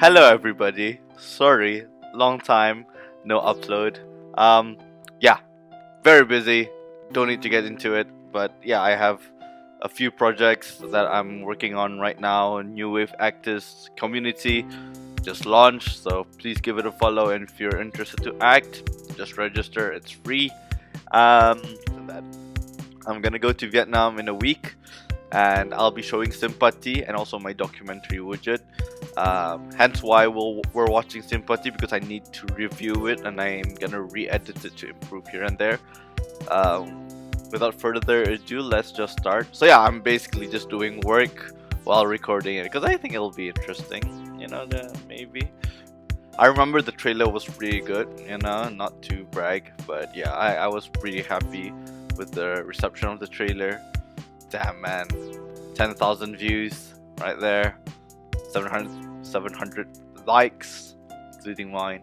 Hello, everybody. Sorry, long time, no upload. Yeah, very busy. Don't need to get into it, but yeah, I have a few projects that I'm working on right now. New Wave Actors community just launched, so please give it a follow. And if you're interested to act, just register. It's free. That I'm gonna go to Vietnam in a week, and I'll be showing Simpati and also my documentary Wujud. Hence why we're watching Simpati, because I need to review it and I'm gonna re-edit it to improve here and there. Without further ado, let's just start. So yeah, I'm basically just doing work while recording it because I think it'll be interesting. Maybe. I remember the trailer was pretty good. Not to brag, but yeah, I was pretty happy with the reception of the trailer. Damn man, 10,000 views right there, 700 likes, including mine.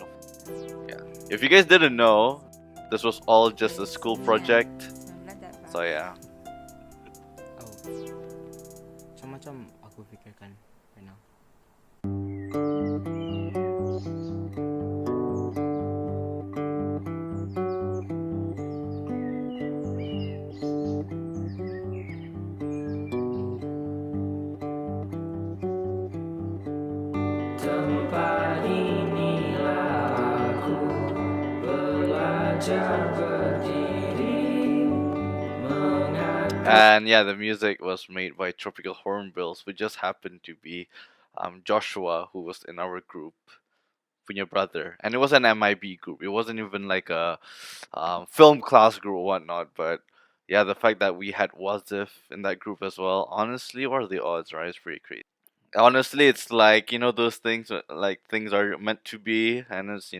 Yeah. If you guys didn't know, this was all just a school project. So yeah. Oh, macam aku fikirkan right now. Tempat inilah aku belajar berdiri. And yeah, the music was made by Tropical Hornbills, who just happened to be Joshua, who was in our group, punya brother, and it was an MIB group. It wasn't even like a film class group or whatnot. But yeah, the fact that we had Wazif in that group as well, honestly, what are the odds, right? It's pretty crazy. Honestly, it's like those things, like things are meant to be, and it's.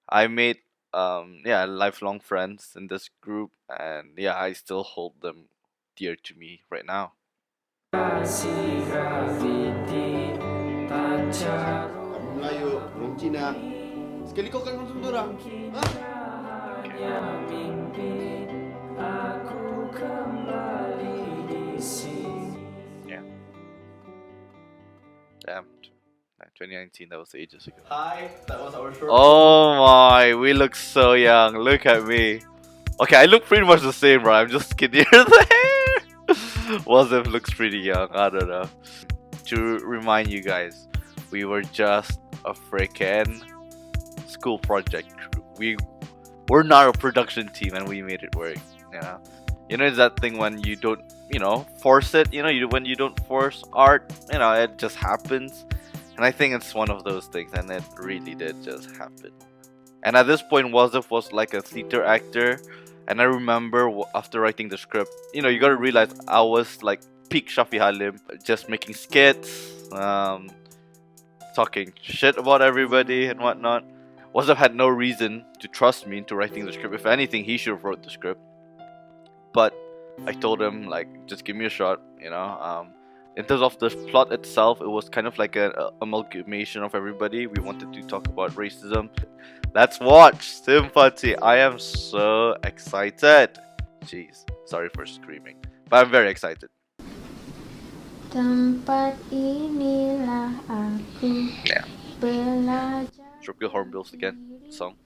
I made lifelong friends in this group, and yeah, I still hold them dear to me right now. Melayu, orang Cina. Sekali kau kan konsum dorang. Yeah. Damn. 2019, that was ages ago. Hi, that was our short. Oh my, we look so young. Look at me. Okay, I look pretty much the same, bro. I'm just skinnier. The hair. Wazif looks pretty young. I don't know. To remind you guys, we were just a freaking school project crew. We're not a production team, and we made it work. It's that thing when you don't, force it. When you don't force art, it just happens. And I think it's one of those things, and it really did just happen. And at this point, Wazif was like a theater actor, and I remember after writing the script, you gotta realize I was like peak Syafi Halim, just making skits, talking shit about everybody and whatnot. Wazif had no reason to trust me into writing the script. If anything, he should have wrote the script. But I told him, like, just give me a shot, In terms of the plot itself, it was kind of like an amalgamation of everybody. We wanted to talk about racism. Let's watch Simpati. I am so excited. Jeez, sorry for screaming, but I'm very excited. Tempat inilah aku belajar. Tropical Hornbills again, song.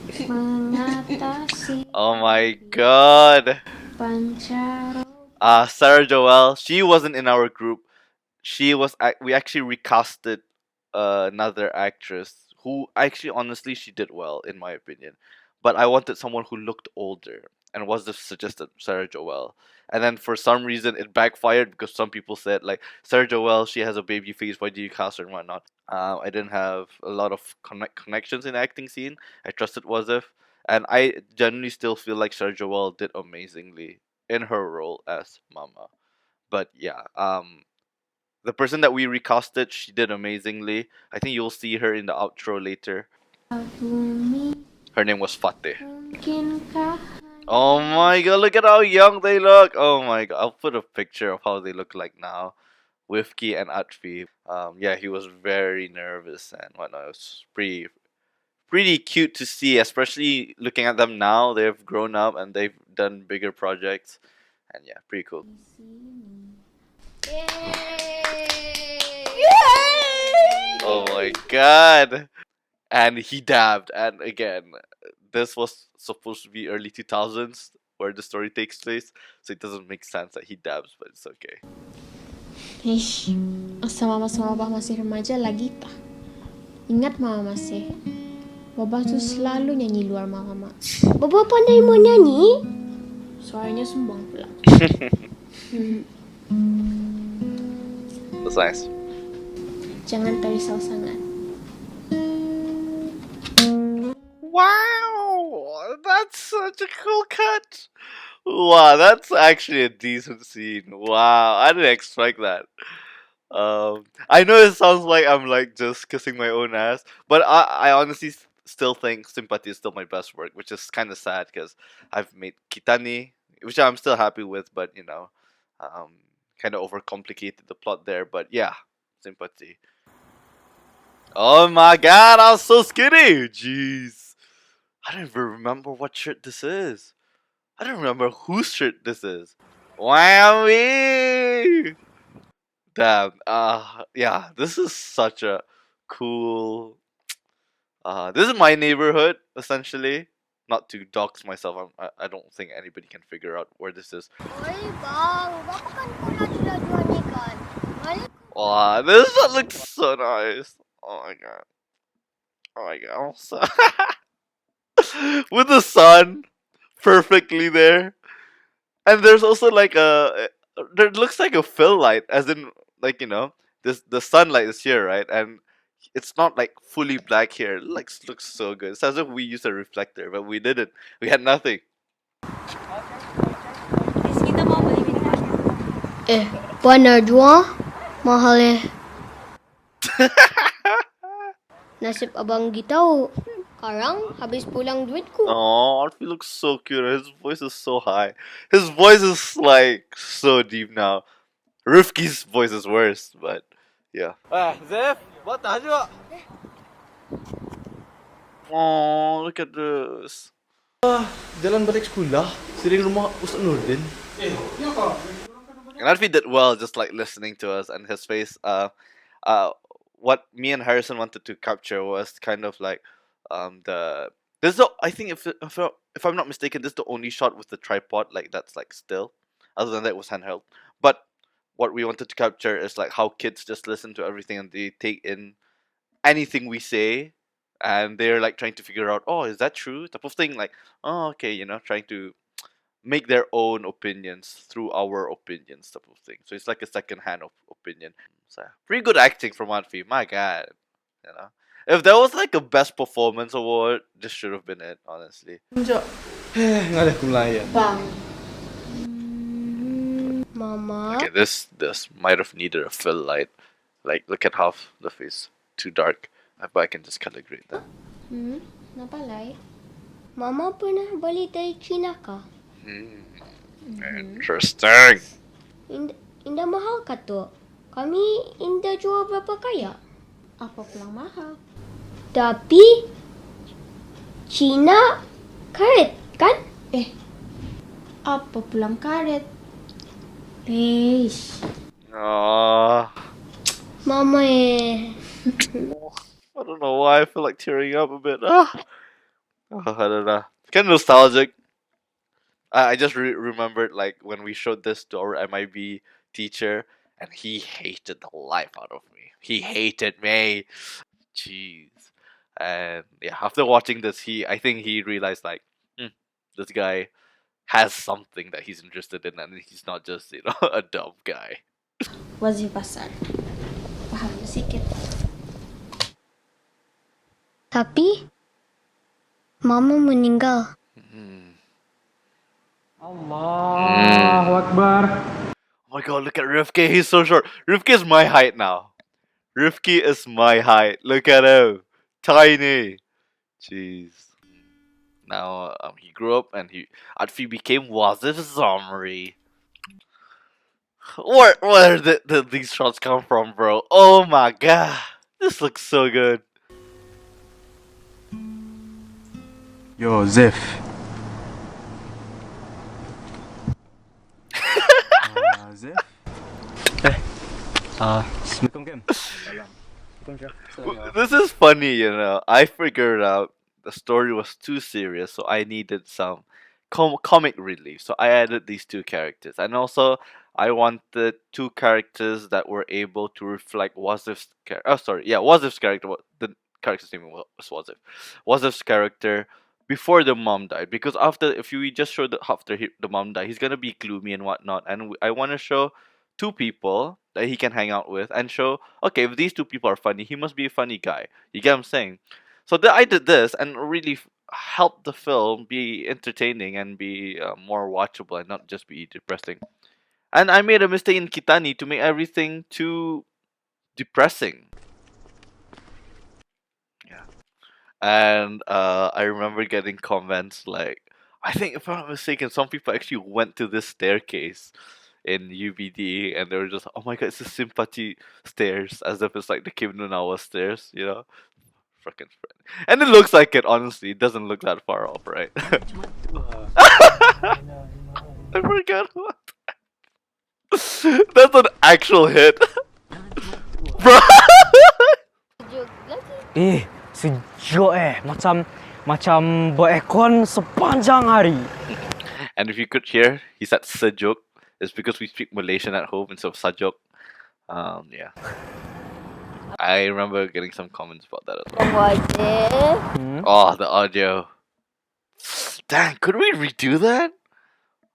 Mengatasi Oh my god. pancaroba. Sarah Joelle, she wasn't in our group. We actually recasted another actress who actually, honestly, she did well in my opinion. But I wanted someone who looked older, and was the suggested Sarah Joelle. And then for some reason it backfired because some people said like Sarah Joelle, she has a baby face. Why do you cast her and whatnot? I didn't have a lot of connections in the acting scene. I trusted Wazif, and I genuinely still feel like Sarah Joelle did amazingly in her role as Mama. But yeah, the person that we recasted, she did amazingly. I think you'll see her in the outro later. Her name was Fateh. Mungkinkah Oh my god, look at how young they look. Oh my god, I'll put a picture of how they look like now. Wifki and Atfi. Yeah, he was very nervous and whatnot. It was pretty cute to see, especially looking at them now. They've grown up and they've done bigger projects. And yeah, pretty cool. Yay! Oh my god. And he dabbed, and again, this was supposed to be early 2000s where the story takes place, so it doesn't make sense that he dabs, but it's okay. Ish, asa mama bah masih remaja lagi tah. Ingat mama masih. Babah tu selalu nyanyi luar mama. Baba pandai mau nyanyi? Suaranya sumbang pula. That's nice. Jangan terisau sangat. Wow, that's such a cool cut. Wow, that's actually a decent scene. Wow, I didn't expect that. I know it sounds like I'm like just kissing my own ass, but I honestly still think Simpati is still my best work, which is kind of sad because I've made Kitani, which I'm still happy with, but kind of overcomplicated the plot there. But yeah, Simpati. Oh my god, I was so skinny! Jeez. I don't even remember what shirt this is. I don't remember whose shirt this is. Whammy! Damn. Yeah, this is such a cool. This is my neighborhood, essentially. Not to dox myself, I don't think anybody can figure out where this is. Wow, this looks so nice. Oh my god. Oh my god. I'm so with the sun perfectly there. And there's also like there looks like a fill light, as in like the sunlight is here, right? And it's not like fully black here. It looks so good. It's as if we used a reflector, but we didn't. We had nothing. Warna dua mahal Nasib abang gitaw. Karang habis pulang duitku. Oh, Arfi looks so cute. His voice is so high. His voice is like so deep now. Rifki's voice is worse, but yeah. Zef, bata juga. Oh, look at this. Jalan balik sekolah, sering rumah Ustaz Nurdin. And Arfi did well, just like listening to us, and his face. What me and Harrison wanted to capture was kind of like I think if I'm not mistaken, this is the only shot with the tripod like that's like still. Other than that, it was handheld. But what we wanted to capture is like how kids just listen to everything and they take in anything we say, and they're like trying to figure out, oh, is that true? Type of thing. Like, oh, okay, trying to make their own opinions through our opinions, type of thing. So it's like a second-hand opinion. So pretty good acting from Anfi. My God, if there was like a best performance award, this should have been it. Honestly. Ngalah ku melayan. Bang. Mama. Okay, this might have needed a fill light. Like, look at half the face too dark. But I can just color grade that. Napalay? Mama pernah balik dari China ka? Interesting. Indah mahal ka tu? Kami indah jual berapa kaya? Apa pulang mahal? Tapi China karet kan? Apa pulang karet? Eish. Mama I don't know why I feel like tearing up a bit. I don't know. Kind of nostalgic. I just remembered like when we showed this to our MIB teacher, and he hated the life out of me. He hated me. Jeez. And yeah, after watching this, I think he realized like, this guy has something that he's interested in, and he's not just a dumb guy. Wazir pasar. Paham sikit. Tapi Mama meninggal. Allahu Akbar. Oh my god, look at Rifki. He's so short. Rifki is my height now. Rifki is my height. Look at him. Tiny. Jeez. Now he grew up and Atfi became Wazif Zamri. Where did these shots come from, bro? Oh my god. This looks so good. Yo, Zef. Zef? Assalamualaikum, Kem. This is funny, you know. I figured out the story was too serious, so I needed some comic relief. So I added these two characters, and also I wanted two characters that were able to reflect Wasif's character. Oh, sorry, yeah, Wasif's character. The character's name was Wasif. Wasif's character before the mom died, because after if we just show the after the mom died, he's gonna be gloomy and whatnot, and I want to show two people that he can hang out with and show, okay, if these two people are funny, he must be a funny guy. You get what I'm saying? So I did this and really helped the film be entertaining and be more watchable and not just be depressing. And I made a mistake in Kitani to make everything too depressing. Yeah. And I remember getting comments like, I think if I'm not mistaken, some people actually went to this staircase in UBD and they were just, oh my god, it's the Simpati stairs, as if it's like the Kim Nunawa stairs, you know? Freaking spread. And it looks like it, honestly. It doesn't look that far off, right? I forgot what. That's an actual hit. Bro! Sejuk lagi. Sejuk macam berekon sepanjang hari. And if you could hear, he said sejuk. It's because we speak Malaysian at home instead of sajuk. Yeah. I remember getting some comments about that as well. Wajib. Oh, the audio. Dang, could we redo that?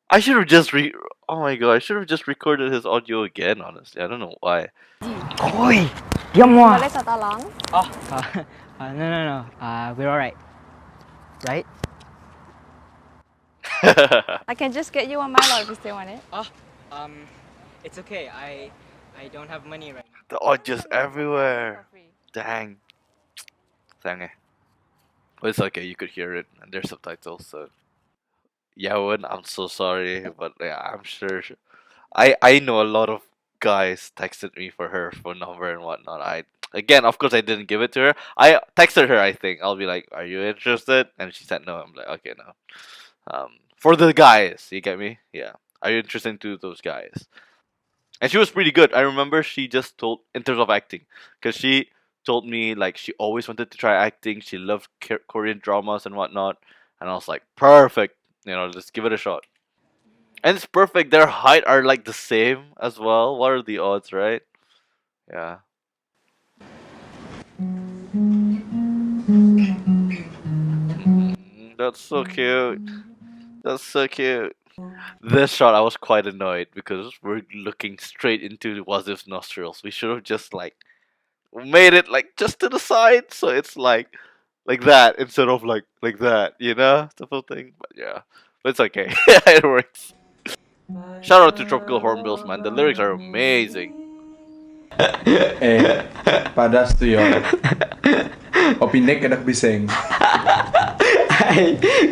I should have just oh my god, I should have just recorded his audio again, honestly. I don't know why. Oi, diam wah. Boleh saya tolong? No. We're alright. Right? I can just get you one Milo if you still want it. It's okay. I don't have money right now. The audio's everywhere. Dang. Dang eh. But it's okay, you could hear it, and there's subtitles, so. Yawen, I'm so sorry, but yeah, I'm sure. I know a lot of guys texted me for her phone number and whatnot. Again, of course, I didn't give it to her. I texted her. I think I'll be like, "Are you interested?" And she said no. I'm like, "Okay, no." For the guys, you get me? Yeah. Are you interested into those guys? And she was pretty good. I remember she just told in terms of acting, because she told me like she always wanted to try acting. She loved Korean dramas and whatnot, and I was like, perfect. You know, just give it a shot. And it's perfect. Their height are like the same as well. What are the odds, right? Yeah. That's so cute. That's so cute. This shot, I was quite annoyed because we're looking straight into Wasif's nostrils. We should have just like made it like just to the side, so it's like that instead of like that, you know, type of thing. But yeah, but it's okay. It works. Shout out to Tropical Hornbills, man. The lyrics are amazing. Padas tu yo. Opinek kedak bising.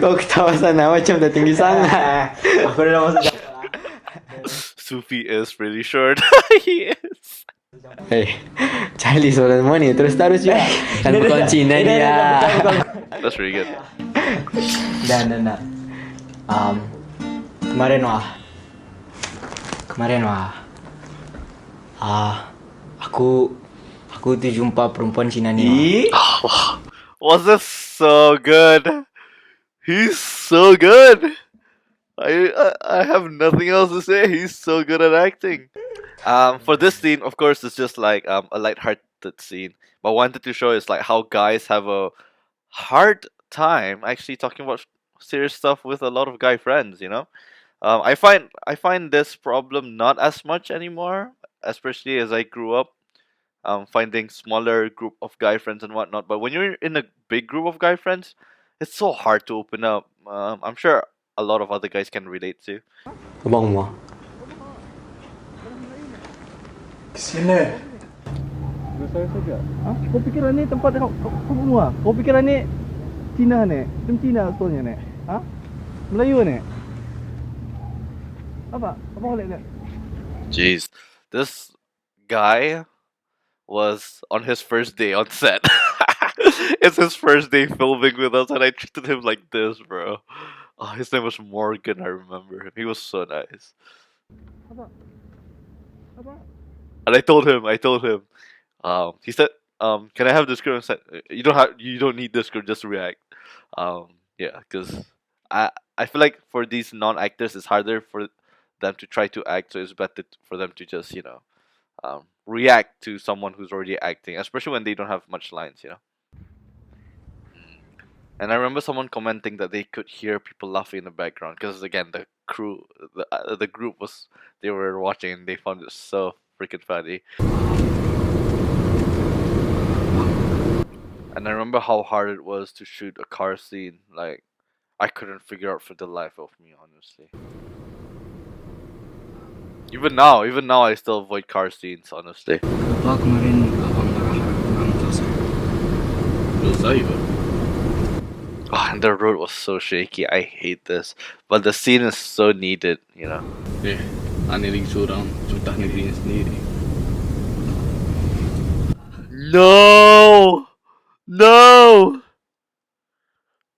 Kau ketawa sana macam dah tinggi sangat. Aku dah masuk dalam. Sufi is really short. He is. Charlie soalan semua ni terus je. Kan berkunci dia. That's really good. Dan. Kemarin aku tu jumpa perempuan Cina ni. Was this so good? He's so good. I have nothing else to say. He's so good at acting. For this scene, of course, it's just like a light-hearted scene. But I wanted to show is like how guys have a hard time actually talking about serious stuff with a lot of guy friends. You know, I find this problem not as much anymore, especially as I grew up. Finding smaller group of guy friends and whatnot. But when you're in a big group of guy friends, it's so hard to open up. I'm sure a lot of other guys can relate to. Abang Muah. Sini. Saya saja. Kau fikir ni tempat kau semua? Kau fikir ni Cina ni? Film Cina sebenarnya ni? Melayu ni? Apa kau lihat? Jeez, this guy was on his first day on set. It's his first day filming with us, and I treated him like this, bro. Oh, his name was Morgan. I remember him. He was so nice. And I told him. He said can I have the script? You don't need the script, just react. Yeah, because I feel like for these non-actors, it's harder for them to try to act, so it's better for them to just react to someone who's already acting, especially when they don't have much lines. And I remember someone commenting that they could hear people laughing in the background because again the crew, the group they were watching and they found it so freaking funny. And I remember how hard it was to shoot a car scene. Like I couldn't figure out for the life of me, honestly. Even now, I still avoid car scenes, honestly. Lupa kemarin abang marah kurang selesai. Selesai ba? Oh, and the road was so shaky. I hate this. But the scene is so needed. Ani lagi seorang cutah negeri sendiri. No! No!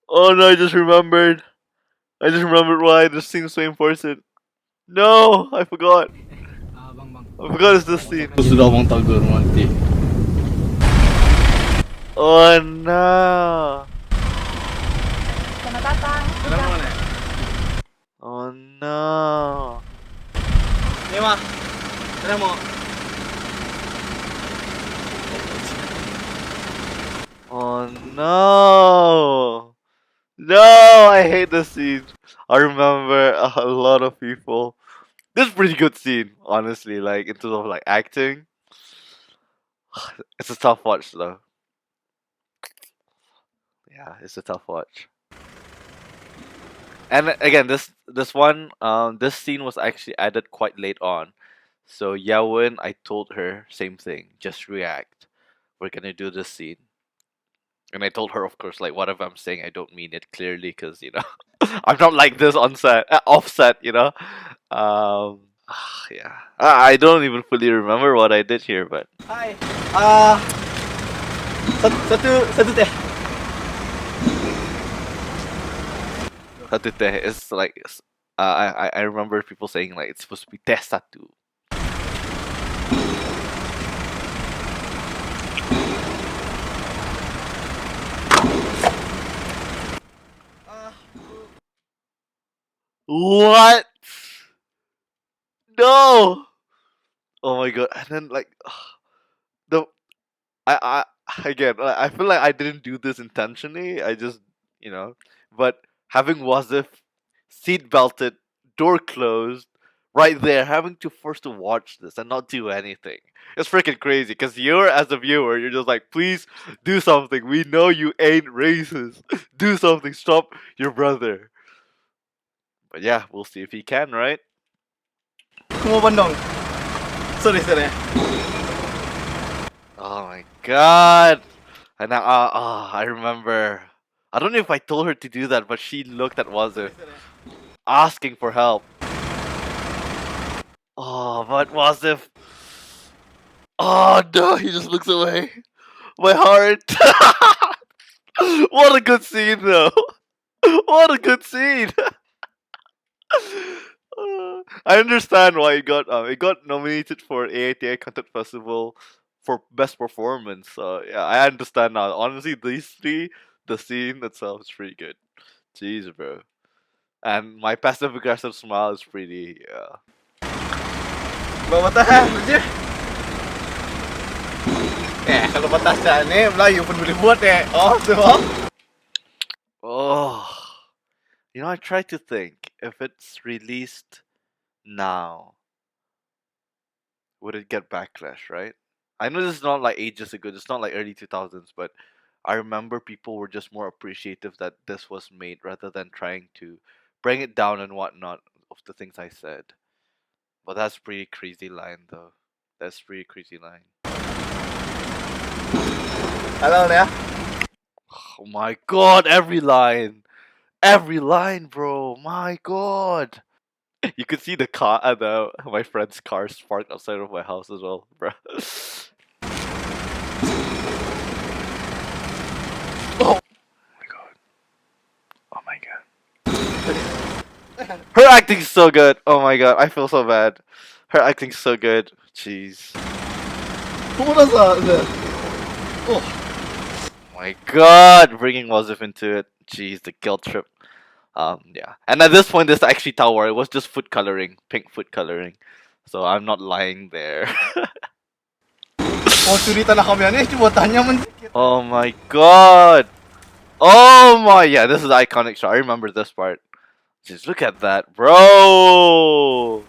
Oh no, I just remembered why this scene is so important. No! I forgot. I forgot it's this scene. Aku sudah abang tagar mati. Oh no! Selamat datang. Dalam mana? Oh no! Ni mah. Dalam mau. Oh no! No! I hate this scene. I remember a lot of people. This is a pretty good scene, honestly. Like in terms of like acting, it's a tough watch though. Yeah, it's a tough watch. And again, this scene was actually added quite late on. So Yawen, I told her same thing. Just react. We're gonna do this scene. And I told her, of course, like whatever I'm saying, I don't mean it clearly, because I'm not like this on set, offset. Yeah. I don't even fully remember what I did here, but Hai. Satu teh. satu teh is like I remember people saying like it's supposed to be teh satu. What? No! Oh my god! And then like the I again I feel like I didn't do this intentionally. I just but having Wasif seat belted, door closed, right there, having to force to watch this and not do anything. It's freaking crazy. Cause as a viewer, you're just like, please do something. We know you ain't racist. Do something. Stop your brother. But yeah, we'll see if he can, right? Mau bandong. Sorry. Oh my god! And now, I remember. I don't know if I told her to do that, but she looked at Wasif, asking for help. Oh, but Wasif. Oh no, he just looks away. My heart. What a good scene, though. What a good scene. I understand why it got nominated for AITI Content Festival for best performance. So yeah, I understand now. Honestly, these three, the scene itself is pretty good. Jeez, bro. And my passive aggressive smile is pretty. Bawa tahan je. Kalau batasan ni Melayu pun boleh buat Oh, sebab. Oh, I try to think if it's released now, would it get backlash, right? I know this is not like ages ago. It's not like early 2000s, but I remember people were just more appreciative that this was made rather than trying to bring it down and whatnot of the things I said. But that's a pretty crazy line, though. That's a pretty crazy line. Hello ya. Oh my god, every line! Every line, bro! My god! You could see the car, my friend's car parked outside of my house as well, bro. Oh my god. Oh my god. Her acting's so good. Oh my god, I feel so bad. Her acting's so good. Jeez. Kau rasa Oh, My God, bringing Wasif into it. Jeez, the guilt trip. Yeah. And at this point, this actually tower. It was just food coloring, pink food coloring. So I'm not lying there. oh cerita nak kami ni cuba tanya sedikit. Oh my God. Oh my, yeah, this is the iconic shot. I remember this part. Just look at that, bro.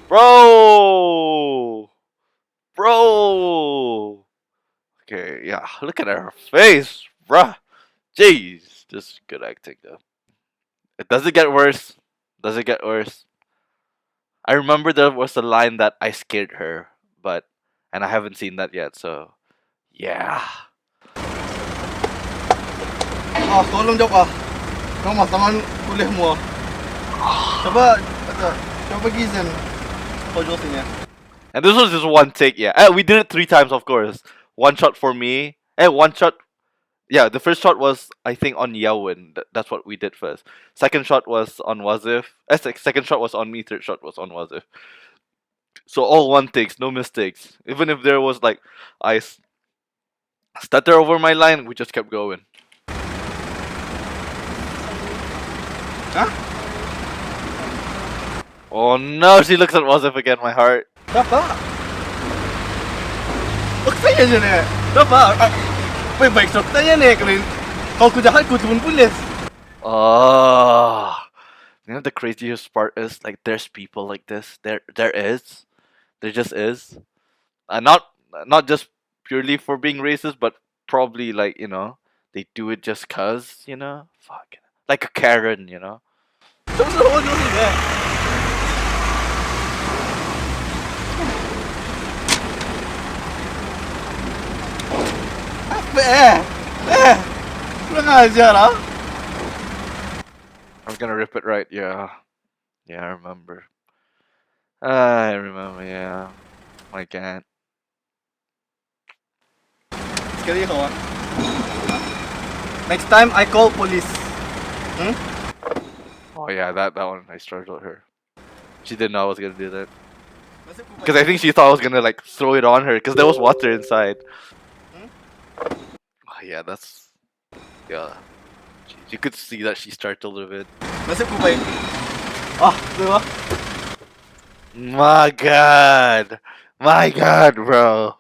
Bro. Bro. Okay, yeah, look at her face, bruh. Jeez, this is good acting though. Does it get worse? Does it get worse? I remember there was a line that I scared her, and I haven't seen that yet, so yeah. Ah, tolong jawab ah. Kau masaman kuliahmu ah. Coba pergi Zen. Pojok sini. And this was just one take, yeah. We did it 3 times, of course. One shot for me. One shot. Yeah, the first shot was, I think, on Yawin. That's what we did first. Second shot was on Wazif. Second shot was on me. Third shot was on Wazif. So all one takes, no mistakes. Even if there was like, I stutter over my line, we just kept going. Huh? Oh no, she looks at Wazif again, my heart. Dapat. Huwag saya je ni. Dapat. Baik-baik so tanya ni kalau aku jahat aku turun polis. Oh, you know the craziest part is like there's people like this. There just is. Not just purely for being racist, but probably like they do it just cause fuck, like a Karen, Huwag ni. Kurang ajar ah. I'm gonna rip it right, yeah, I remember. Yeah. I can't. Sekali kawan. Next time I call police. Oh yeah, that one I startled her. She didn't know I was gonna do that. Because I think she thought I was gonna like throw it on her because there was water inside. Oh, yeah, yeah. You could see that she startled a bit. Nasib ko baik. Ah, diba? My God, bro.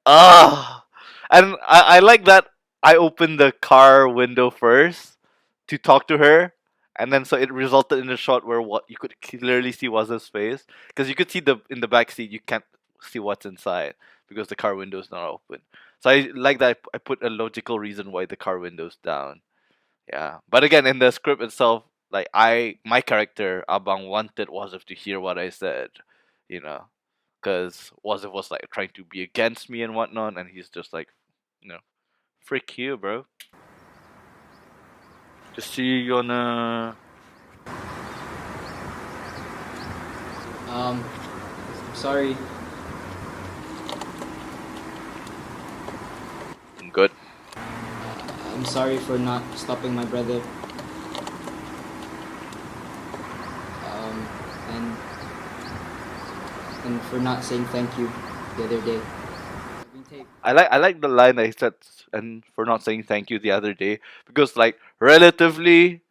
Ah, and I like that I opened the car window first to talk to her, and then so it resulted in a shot where what you could clearly see was his face, because you could see in the back seat you can't see what's inside because the car window is not open. So I like that I put a logical reason why the car window's down. Yeah, but again in the script itself, like my character Abang wanted Wasif to hear what I said, because Wasif was like trying to be against me and whatnot, and he's just like, frick you, bro. Just see you on I'm sorry. I'm good. I'm sorry for not stopping my brother. And for not saying thank you the other day. I like the line that he said, and for not saying thank you the other day, because like relatively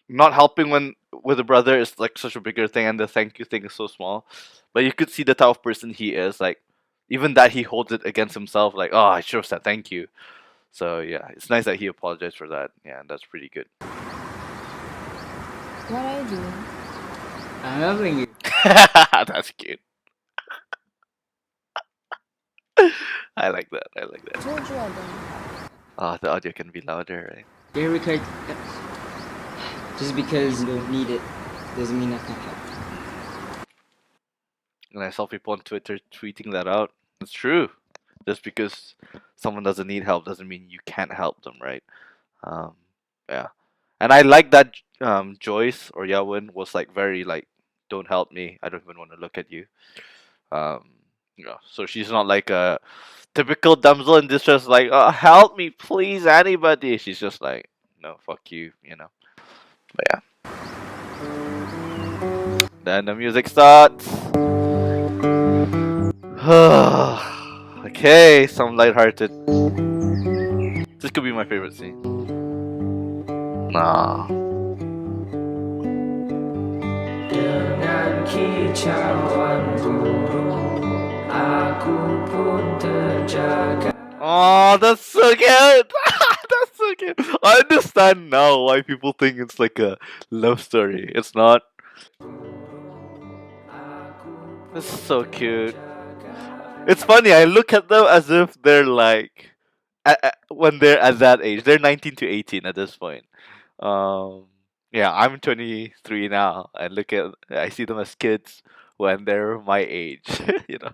not helping with a brother is like such a bigger thing, and the thank you thing is so small. But you could see the type of person he is. Like even that he holds it against himself. Like, oh, I should have said thank you. So yeah, it's nice that he apologized for that. Yeah, that's pretty good. What are you doing? I'm helping you. That's cute. I like that. Told you I don't. Oh, the audio can be louder, right? Your record. Just because you don't need it doesn't mean I can't help. And I saw people on Twitter tweeting that out. It's true. Just because someone doesn't need help doesn't mean you can't help them, right? Yeah. And I like that Joyce or Yawin was like very like, don't help me. I don't even want to look at you. So she's not like a typical damsel in distress, like, oh, help me, please, anybody. She's just like, no, fuck you, But yeah. Then the music starts. I Okay, some lighthearted. This could be my favorite scene. Nah. Dengan kicauan burung, aku pun terjaga. Oh, that's so cute. That's so cute. I understand now why people think it's like a love story. It's not. This is so cute. It's funny. I look at them as if they're like, when they're at that age, they're 19 to 18 at this point. Um, yeah, I'm 23 now. I see them as kids when they're my age. you know,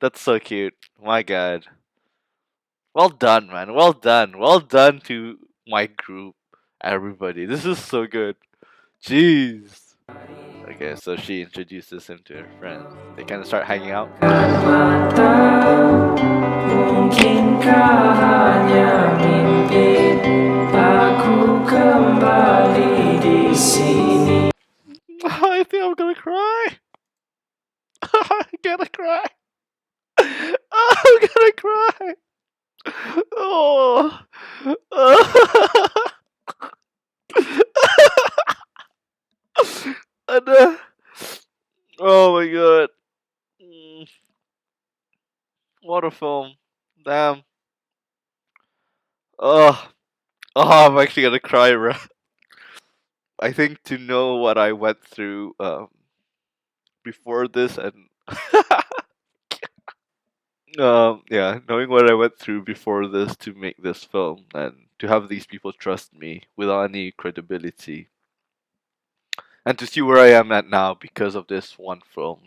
that's so cute. My God. Well done, man. Well done. Well done to my group, everybody. This is so good. Jeez. Okay, so she introduces him to her friends. They kind of start hanging out. Mungkinkah hanya mimpi aku kembali di sini. I think I'm gonna cry. I'm gonna cry. I'm gonna cry. Oh. And, oh my god. Mm, what a film. Damn. Oh. Oh, I'm actually gonna cry, bro. I think to know what I went through before this and yeah, knowing what I went through before this to make this film and to have these people trust me without any credibility and to see where I am at now because of this one film,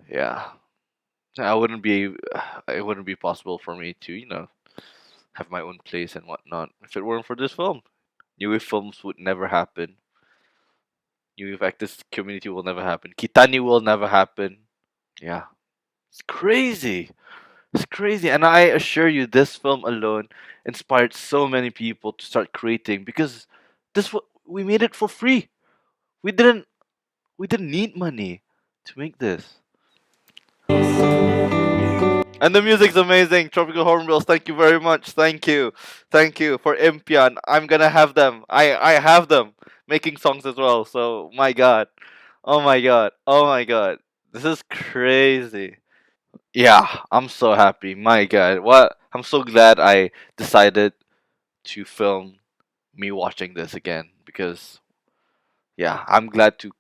yeah, I wouldn't be, it wouldn't be possible for me to, have my own place and whatnot if it weren't for this film. New Wave films would never happen. New Wave actors community will never happen. Kitani will never happen. Yeah, it's crazy. It's crazy, and I assure you, this film alone inspired so many people to start creating because we made it for free. We didn't we didn't need money to make this. And the music's amazing. Tropical Hornbills, thank you very much. Thank you for Impian. I'm gonna have them. I have them making songs as well. So my God, oh my God, oh my God, this is crazy. Yeah, I'm so happy. My God, what? I'm so glad I decided to film me watching this again because yeah, I'm glad to,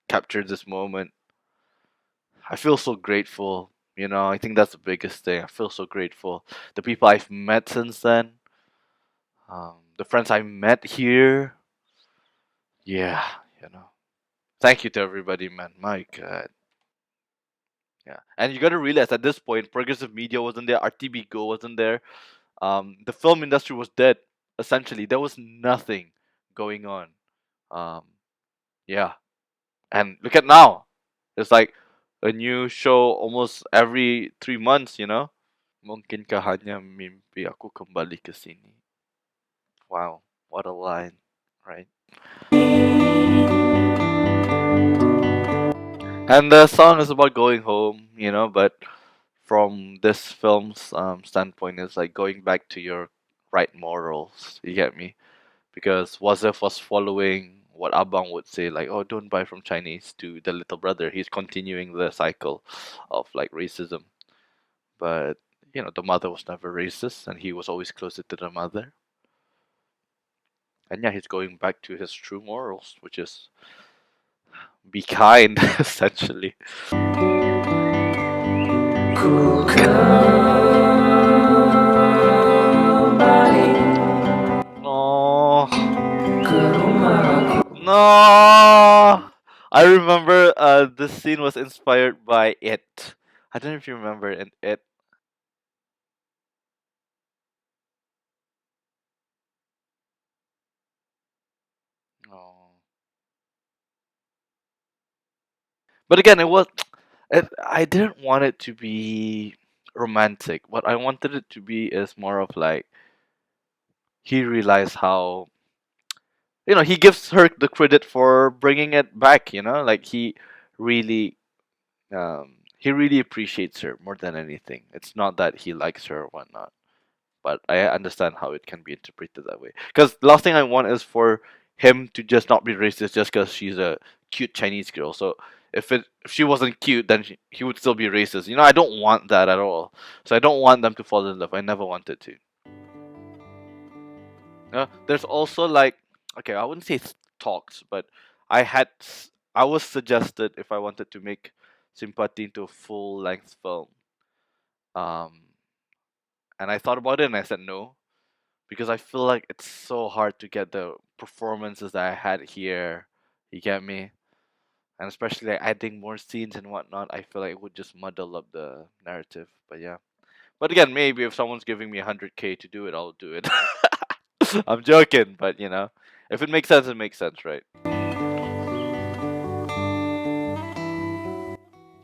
capture this moment. I feel so grateful. I think that's the biggest thing. I feel so grateful. The people I've met since then, the friends I met here. Yeah, you know. Thank you to everybody, man. My God. Yeah, and you got to realize at this point, progressive media wasn't there. RTB Go wasn't there. The film industry was dead. Essentially, there was nothing going on. Um, yeah, and look at now. It's like a new show almost every 3 months. Mungkinkah hanya mimpi aku kembali ke sini. Wow, what a line, right? And the song is about going home, but from this film's standpoint, it's like going back to your right morals. You get me? Because Wazef was following what Abang would say, like, oh, don't buy from Chinese to the little brother. He's continuing the cycle of like racism. But, the mother was never racist and he was always closer to the mother. And yeah, he's going back to his true morals, which is be kind, essentially. Oh. No. I remember this scene was inspired by It. I don't know if you remember It. Oh. But again, I didn't want it to be romantic. What I wanted it to be is more of like he realized how he gives her the credit for bringing it back. Like he really he really appreciates her more than anything. It's not that he likes her or whatnot, but I understand how it can be interpreted that way. Because the last thing I want is for him to just not be racist just because she's a cute Chinese girl. So if she wasn't cute, then he would still be racist. You know, I don't want that at all. So I don't want them to fall in love. I never wanted to. There's also like, okay, I wouldn't say talks, but I was suggested if I wanted to make Simpati into a full length film. Um, and I thought about it and I said no, because I feel like it's so hard to get the performances that I had here. You get me? And especially like adding more scenes and whatnot, I feel like it would just muddle up the narrative. But yeah. But again, maybe if someone's giving me 100K to do it, I'll do it. I'm joking, but you know, if it makes sense, it makes sense, right?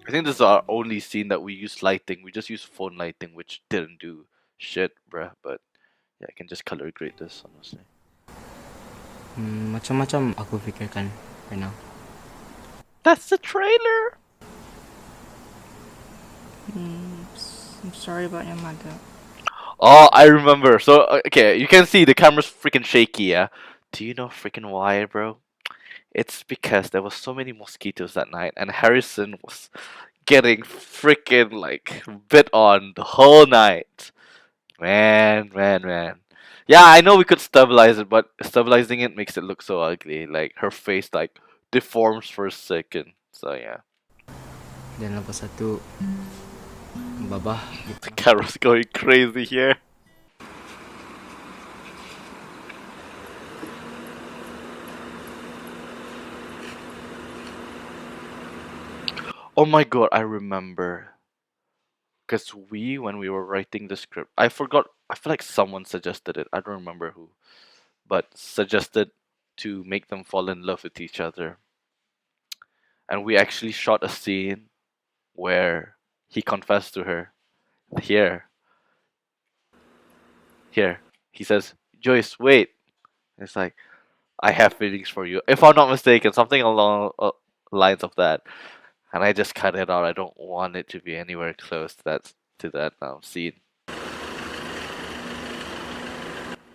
I think this is our only scene that we use lighting. We just use phone lighting, which didn't do shit, bruh. But yeah, I can just color grade this, honestly. Macam-macam aku fikirkan right now. That's the trailer! I'm sorry about your mother. Oh, I remember. So, okay, you can see the camera's freaking shaky, yeah? Do you know freaking why, bro? It's because there was so many mosquitoes that night, and Harrison was getting freaking, like, bit on the whole night. Man. Yeah, I know we could stabilize it, but stabilizing it makes it look so ugly. Like, her face, like, deforms for a second. So, yeah. Dan lepas satu babah The camera's going crazy here. Oh my god, I remember. Because when we were writing the script, I feel like someone suggested it. I don't remember who. But suggested to make them fall in love with each other. And we actually shot a scene where he confessed to her. Here. He says, Joyce, wait. It's like, I have feelings for you. If I'm not mistaken, something along lines of that. And I just cut it out. I don't want it to be anywhere close to that scene.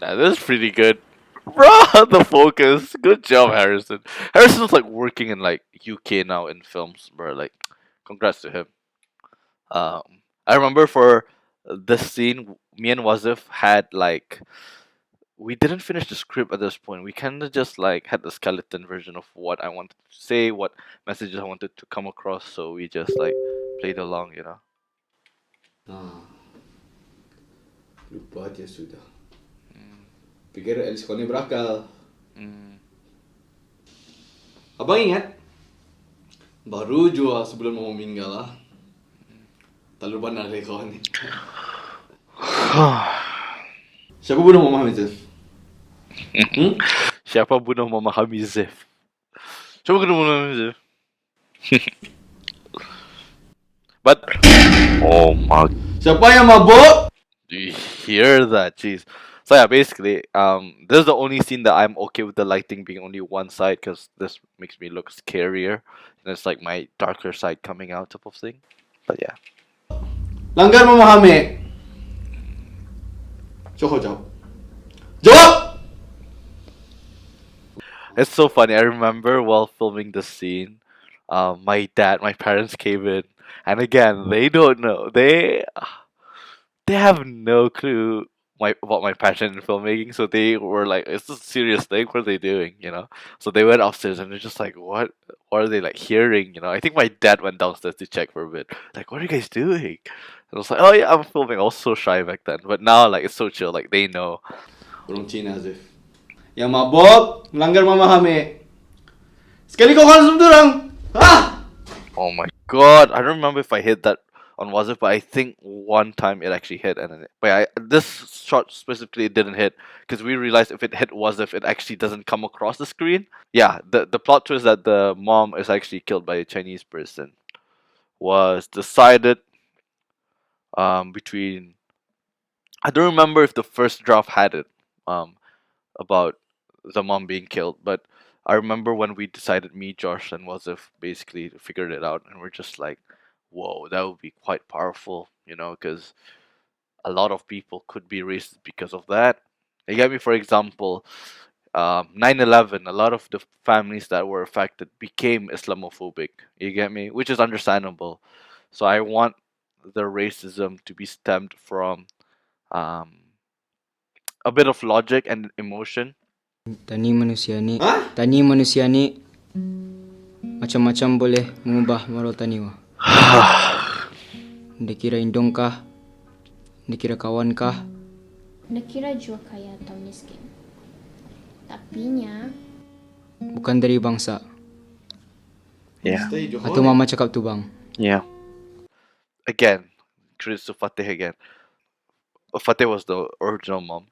Now, this is pretty good. Bro, the focus. Good job, Harrison. Harrison's like working in like UK now in films, bro. Like, congrats to him. I remember for this scene, me and Wazif had like, we didn't finish the script at this point. We kind of just like had the skeleton version of what I wanted to say, what messages I wanted to come across. So we just like played along, you know. Lupa dia sudah. Pikir Alice kau ni berakal. Abang ingat? Baru jua sebelum mau meninggal lah. Tak lupa nak kau ni. Siapa bunuh Mama Hamizif? Siapa bunuh Mama Hamizif? Siapa bunuh Mama Hamizif? But oh my! Siapa yang mabuk? Do you hear that? Jeez. So yeah, basically, this is the only scene that I'm okay with the lighting being only one side, because this makes me look scarier, and it's like my darker side coming out type of thing. But yeah. Langgar memahami. Coba jawab. Jawab! It's so funny. I remember while filming this scene, my parents came in, and again, they don't know. They have no clue about my passion in filmmaking. So they were like, "It's a serious thing. What are they doing?" You know. So they went upstairs, and they're just like, "What? What are they like hearing?" You know. I think my dad went downstairs to check for a bit. Like, what are you guys doing? And I was like, "Oh yeah, I'm filming." I was so shy back then, but now like it's so chill. Like they know. Orang Cina Azif. Yang mabuk melanggar memahami. Sekali kau kalah sama orang. Ah! Oh my god! I don't remember if I hit that on Wazif, but I think one time it actually hit, and then this shot specifically didn't hit because we realized if it hit Wazif, it actually doesn't come across the screen. Yeah, the plot twist that the mom is actually killed by a Chinese person was decided between. I don't remember if the first draft had it about the mom being killed, but I remember when we decided, me, Josh, and Wazif basically figured it out, and we're just like, whoa, that would be quite powerful, because a lot of people could be racist because of that. You get me? For example, 9/11, a lot of the families that were affected became Islamophobic. You get me? Which is understandable. So I want the racism to be stemmed from um, a bit of logic and emotion. Tani manusia ni macam-macam boleh mengubah maruah tani wah. Ndak kira indong kah, ndak kira kawan kah. Ndak kira jua kaya atau miskin. Tapinya Bukan dari bangsa. Yeah. Atau mama cakap tu bang. Yeah. Again, credits to Fateh again. Fateh was the original mom.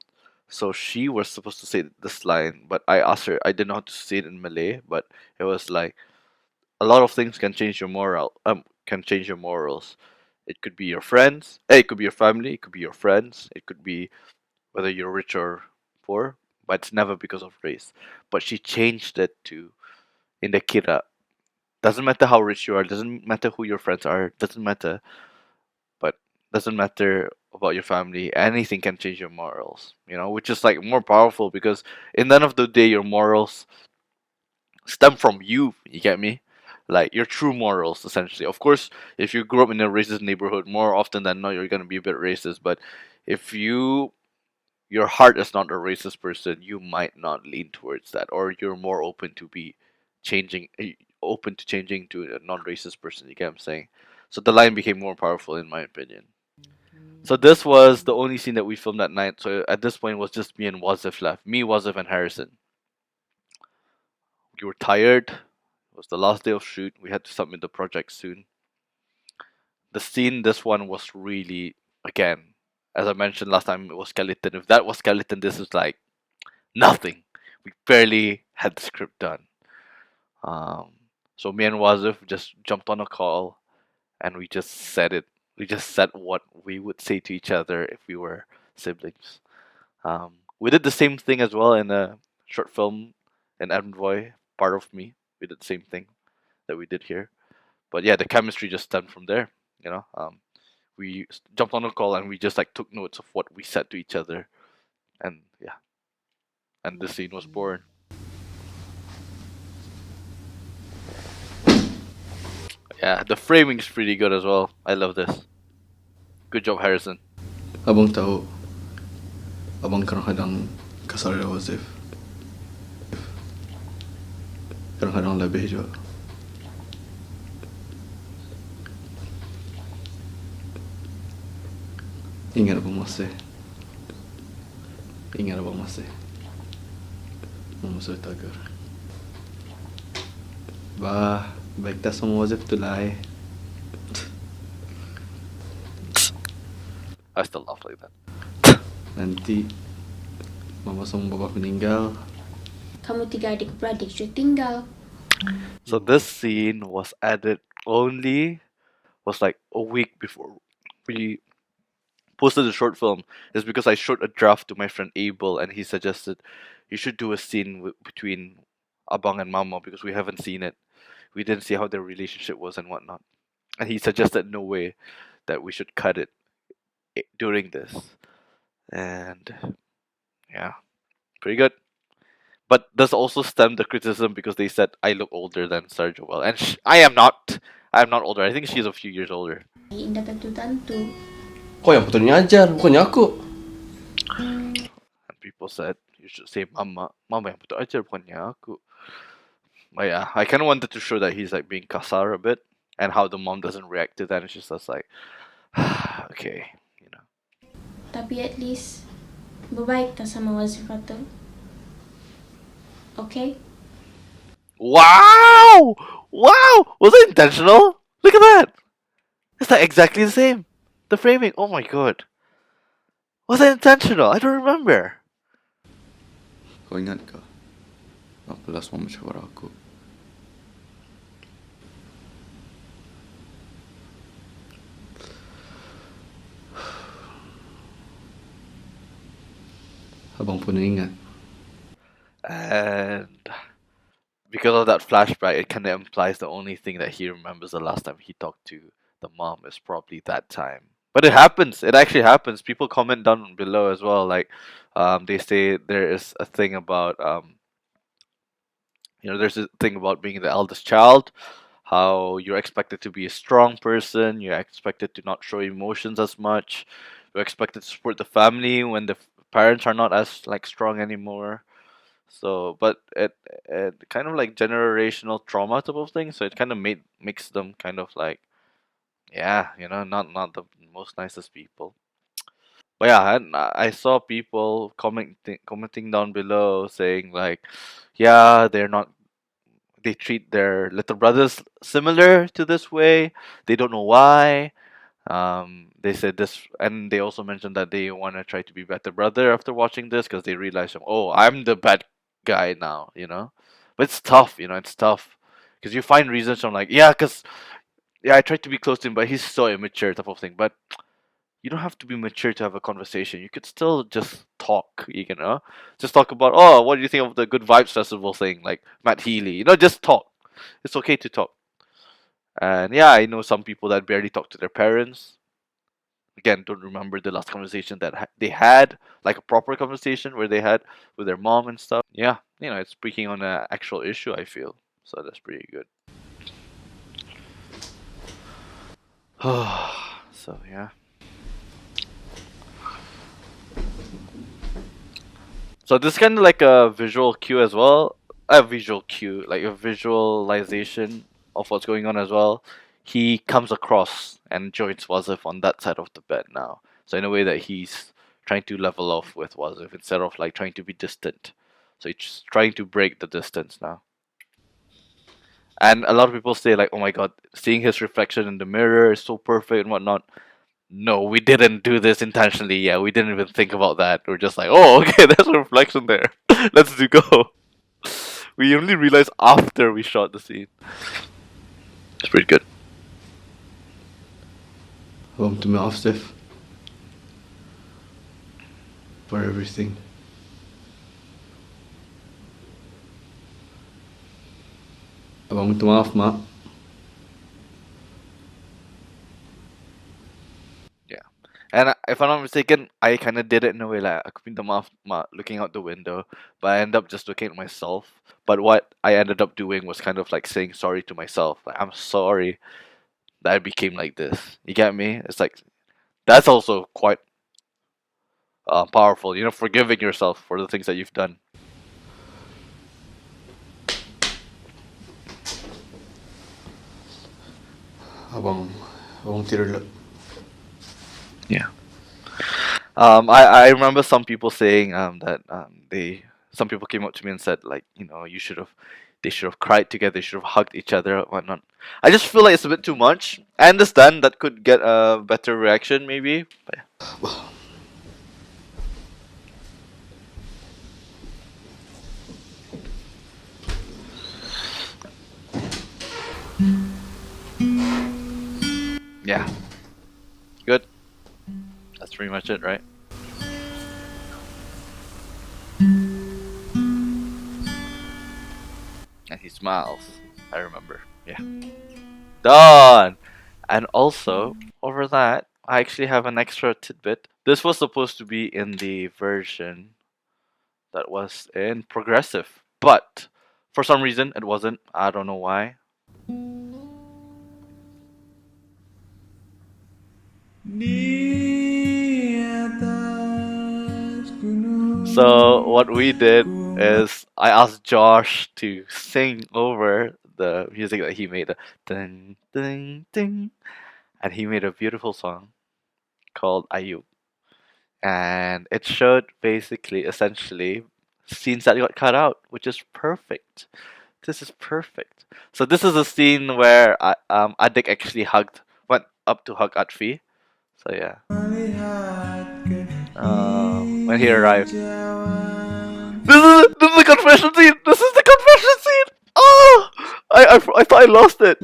So she was supposed to say this line, but I asked her, I didn't know how to say it in Malay, but it was like, a lot of things can change your can change your morals. It could be your friends, it could be your family, it could be your friends, it could be whether you're rich or poor, but it's never because of race. But she changed it to in the kira. Doesn't matter how rich you are, doesn't matter who your friends are, doesn't matter, but doesn't matter about your family. Anything can change your morals, which is like more powerful because in the end of the day, your morals stem from you. You get me? Like your true morals, essentially. Of course, if you grew up in a racist neighborhood, more often than not, you're gonna be a bit racist. But if your heart is not a racist person, you might not lean towards that, or you're more open to be changing, open to changing to a non-racist person. You get what I'm saying? So the line became more powerful, in my opinion. So this was the only scene that we filmed that night. So at this point, it was just me and Wazif left. Me, Wazif, and Harrison. We were tired. It was the last day of shoot. We had to submit the project soon. The scene, this one was really, again, as I mentioned last time, it was skeleton. If that was skeleton, this is like nothing. We barely had the script done. So me and Wazif just jumped on a call and we just said it. We just said what we would say to each other if we were siblings. We did the same thing as well in a short film in Envoy, Part of Me. We did the same thing that we did here. But yeah, the chemistry just stemmed from there. We jumped on a call and we just like took notes of what we said to each other, and yeah, and the scene was born. Yeah, the framing is pretty good as well. I love this. Good job, Harrison. Abang tahu, abang kadang-kadang kasar dia Wazif. Kadang-kadang lebih juga. Ingat abang masih. Ingat abang masih. Memusuh tagar. Bah, baik tak sama Wazif tu lah I still laugh like that. Nanti mama sama bapa meninggal. kamu 3 adik-beradik juga tinggal. So this scene was added was like a week before we posted the short film. Is because I showed a draft to my friend Abel and he suggested you should do a scene between Abang and Mama because we haven't seen it. We didn't see how their relationship was and whatnot. And he suggested no way that we should cut it during this. And yeah, pretty good. But this also stemmed the criticism because they said I look older than Sarah Joel, and I am not. I am not older. I think she's a few years older. Indah tentu-tentu. Kau yang patutnya ajar, bukannya aku. And people said you should say Mama. Mama yang betul ajar, bukannya aku. But yeah, I kind of wanted to show that he's like being kasar a bit, and how the mom doesn't react to that. And she's just like, okay, Tapi at least berbaik tak sama Wazifah tu. Okay? Wow! Wow! Was it intentional? Look at that! It's like exactly the same. The framing. Oh my god. Was it intentional? I don't remember. Kau ingat ke? Apa last mama cakap pada aku? Abang pun ingat. And because of that flashback, it kind of implies the only thing that he remembers the last time he talked to the mom is probably that time. But it happens. It actually happens. People comment down below as well. Like, they say there is a thing about there's a thing about being the eldest child, how you're expected to be a strong person, you're expected to not show emotions as much, you're expected to support the family when the parents are not as like strong anymore. So, but it kind of like generational trauma type of thing. So it kind of makes them kind of like, yeah, not the most nicest people. But yeah, and I saw people commenting down below saying like, yeah, they treat their little brothers similar to this way. They don't know why. They said this, and they also mentioned that they want to try to be better brother after watching this because they realize, oh, I'm the bad guy now. But it's tough, it's tough because you find reasons from like, yeah, I tried to be close to him, but he's so immature type of thing. But you don't have to be mature to have a conversation. You could still just talk, just talk about, oh, what do you think of the Good Vibes Festival thing, like Matt Healy, just talk. It's okay to talk. And yeah, I know some people that barely talk to their parents. Again, don't remember the last conversation that they had, like a proper conversation where they had with their mom and stuff. Yeah, it's speaking on an actual issue, I feel. So that's pretty good. So yeah. So this is kind of like a visual cue as well. A visual cue, like a visualization of what's going on as well. He comes across and joins Wazif on that side of the bed now. So in a way that he's trying to level off with Wazif instead of like trying to be distant. So he's trying to break the distance now. And a lot of people say like, oh my god, seeing his reflection in the mirror is so perfect and whatnot. No, we didn't do this intentionally. Yeah, we didn't even think about that. We're just like, oh, okay, there's a reflection there. Let's go. We only realized after we shot the scene. It's pretty good. Abang minta maaf, Steph. For everything. Abang minta maaf, Mak. Yeah. And if I'm not mistaken, I kind of did it in a way like, aku minta maaf, Mak, looking out the window. But I ended up just looking at myself. But what I ended up doing was kind of like saying sorry to myself. Like, I'm sorry that I became like this. You get me? It's like, that's also quite powerful, forgiving yourself for the things that you've done. Abang tidur. Yeah. I remember some people saying that some people came up to me and said like, they should have cried together, they should have hugged each other and whatnot. I just feel like it's a bit too much. I understand that could get a better reaction maybe, but yeah. Good. That's pretty much it, right? And he smiles. I remember. Yeah. Done! And also, over that, I actually have an extra tidbit. This was supposed to be in the version that was in progressive, but for some reason it wasn't. I don't know why. So what we did is I asked Josh to sing over the music that he made, ding ding ding, and he made a beautiful song called Ayub, and it showed essentially scenes that got cut out, which is perfect. This is perfect. So this is a scene where Adik actually went up to hug Atfi. So yeah. When he arrived. This is the confession scene! This is the confession scene! Oh! I thought I lost it!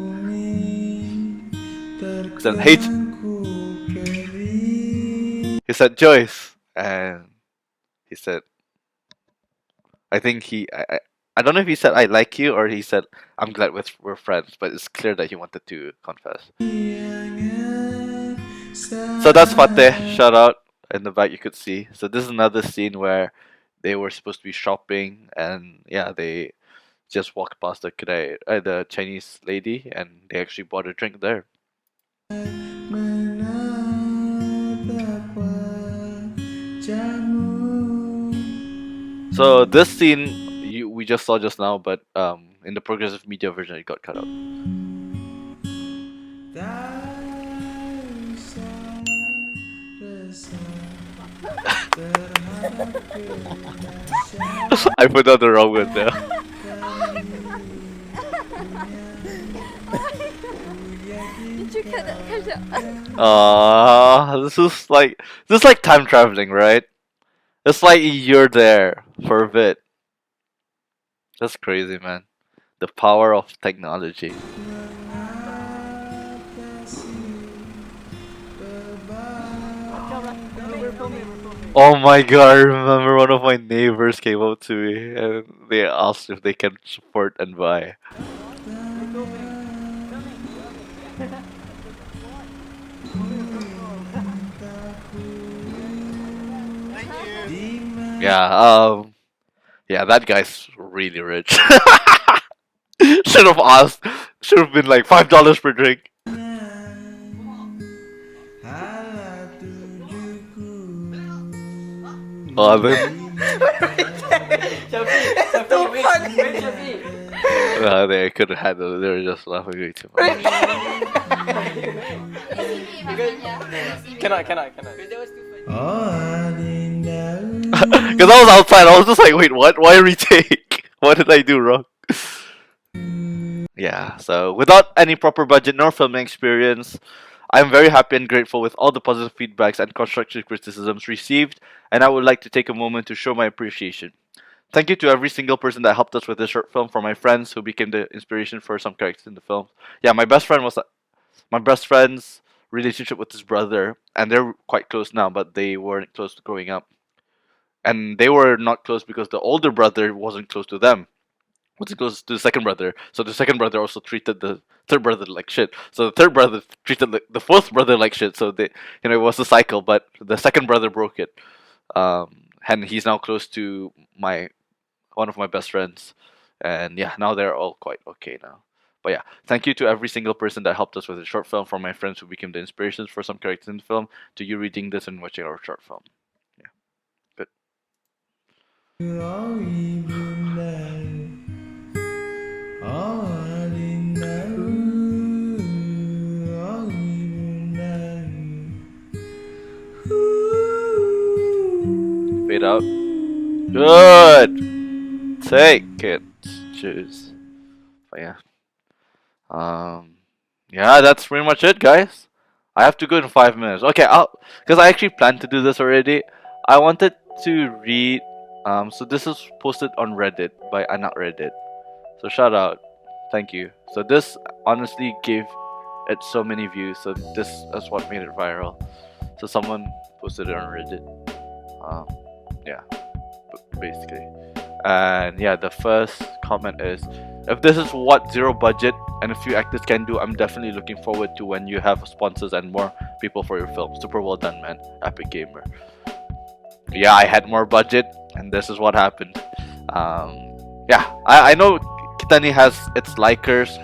He said Joyce, and he said, I think I don't know if he said I like you or he said I'm glad we're friends, but it's clear that he wanted to confess. So that's Fateh. Shout out in the back you could see. So this is another scene where they were supposed to be shopping and yeah, they just walked past the Chinese lady and they actually bought a drink there. So this scene we just saw just now, but in the progressive media version it got cut out. I put out the wrong one there. This is like time traveling, right? It's like you're there for a bit. That's crazy, man. The power of technology. Oh my god, I remember one of my neighbors came up to me and they asked if they can support and buy. Yeah, that guy's really rich. Should have asked. Should have been like $5 per drink. Oh, they couldn't handle it. They were just laughing way too much. Cannot. Because I was outside, I was just like, wait, what? Why retake? What did I do wrong? Yeah, so without any proper budget nor filming experience, I'm very happy and grateful with all the positive feedbacks and constructive criticisms received, and I would like to take a moment to show my appreciation. Thank you to every single person that helped us with this short film, from my friends who became the inspiration for some characters in the film. Yeah, my best friend's relationship with his brother, and they're quite close now, but they weren't close growing up. And they were not close because the older brother wasn't close to them. Wasn't close to the second brother. So the second brother also treated the third brother like shit. So the third brother treated the fourth brother like shit. So it was a cycle. But the second brother broke it, and he's now close to one of my best friends. And yeah, now they're all quite okay now. But yeah, thank you to every single person that helped us with the short film, from my friends who became the inspirations for some characters in the film, to you reading this and watching our short film. Yeah, good. Fade out. Good. Take it. Choose. But yeah. Yeah, that's pretty much it, guys. I have to go in 5 minutes. Okay, because I actually planned to do this already. I wanted to read. So this is posted on Reddit by Anak Reddit. So shout out, thank you. So this honestly gave it so many views. So this is what made it viral. So someone posted it on Reddit. Yeah, basically. And yeah, the first comment is, if this is what zero budget and a few actors can do, I'm definitely looking forward to when you have sponsors and more people for your film. Super well done, man. Epic Gamer. Yeah, I had more budget and this is what happened. Yeah, I know Kitani has its likers,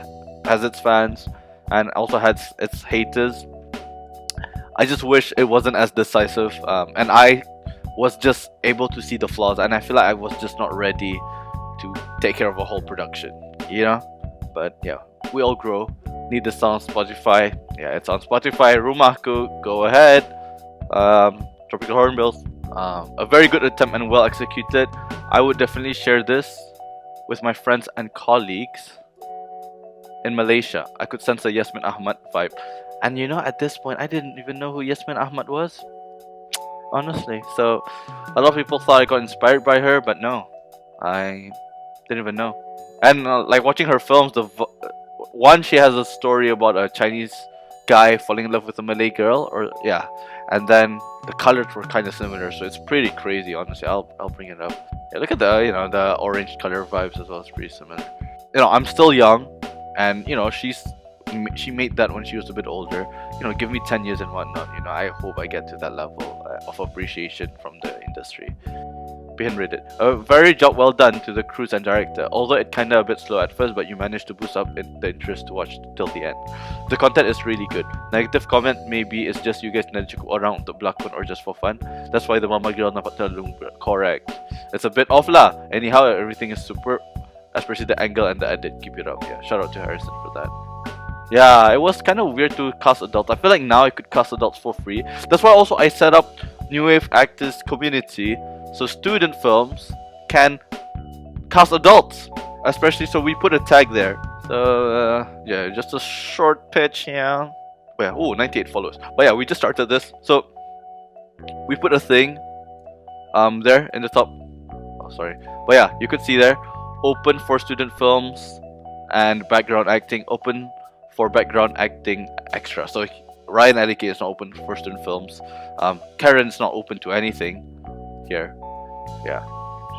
has its fans, and also has its haters. I just wish it wasn't as decisive, and I was just able to see the flaws, and I feel like I was just not ready to take care of a whole production, you know? But yeah, we all grow. Need this on Spotify. Yeah, it's on Spotify. Rumahku, go ahead. Tropical Hornbills. A very good attempt and well executed. I would definitely share this with my friends and colleagues in Malaysia. I could sense a Yasmin Ahmad vibe. And you know, at this point, I didn't even know who Yasmin Ahmad was. Honestly. So, a lot of people thought I got inspired by her, but no. I didn't even know. And like watching her films, one, she has a story about a Chinese guy falling in love with a Malay girl, or yeah, and then the colors were kind of similar, so it's pretty crazy. Honestly, I'll bring it up. Yeah, look at the orange color vibes as well. It's pretty similar. I'm still young, and she made that when she was a bit older. Give me 10 years and whatnot. I hope I get to that level of appreciation from the industry. Read it. A very job well done to the crews and director. Although it kinda a bit slow at first, but you managed to boost up the interest to watch till the end. The content is really good. Negative comment maybe it's just you guys cukup orang untuk berlakon or just for fun. That's why the mama girl nampak terlalu correct. It's a bit off lah. Anyhow, everything is super, especially the angle and the edit. Keep it up. Yeah, shout out to Harrison for that. Yeah, it was kind of weird to cast adults. I feel like now I could cast adults for free. That's why also I set up New Wave Actors Community, so student films can cast adults, especially. So we put a tag there. So yeah, just a short pitch. Yeah. Oh, 98 followers. But yeah, we just started this. So we put a thing there in the top. Oh, sorry. But yeah, you could see there, open for student films and background acting, open for background acting extra. So Ryan Alike is not open for student films. Karen's not open to anything here. Yeah,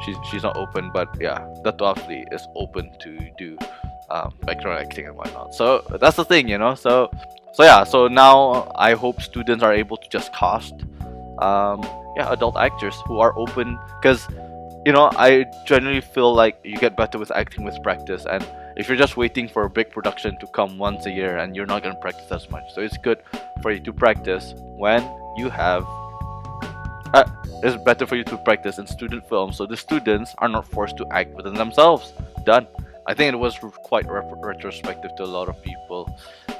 she's not open, but yeah, Dato Afli is open to do background acting and whatnot. So that's the thing, So yeah, so now I hope students are able to just cast adult actors who are open, because I generally feel like you get better with acting with practice, and if you're just waiting for a big production to come once a year and you're not going to practice as much, so it's good for you to practice when you have it's better for you to practice in student films, so the students are not forced to act within themselves. Done. I think it was quite retrospective to a lot of people,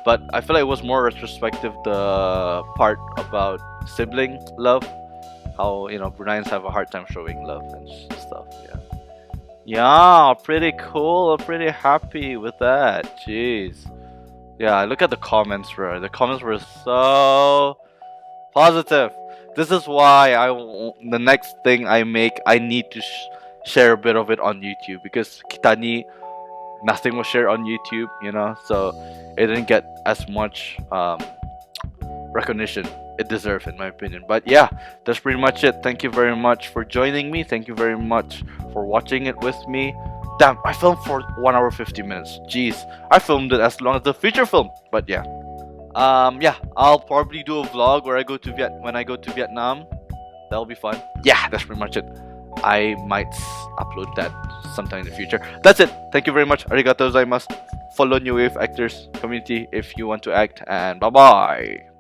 but I feel like it was more retrospective the part about sibling love, how Bruneians have a hard time showing love and stuff. Yeah, pretty cool. I'm pretty happy with that. Jeez. Yeah, look at the comments, bro. The comments were so positive. This is why the next thing I make, I need to share a bit of it on YouTube, because Kitani, nothing was shared on YouTube, so it didn't get as much recognition it deserves, in my opinion. But yeah, that's pretty much it. Thank you very much for joining me. Thank you very much for watching it with me. Damn, I filmed for 1 hour 50 minutes. Jeez, I filmed it as long as the feature film. But yeah, I'll probably do a vlog where when I go to Vietnam. That'll be fun. Yeah, that's pretty much it. I might upload that sometime in the future. That's it. Thank you very much. Arigatou gozaimasu. Follow New Wave Actors Community if you want to act, and bye bye.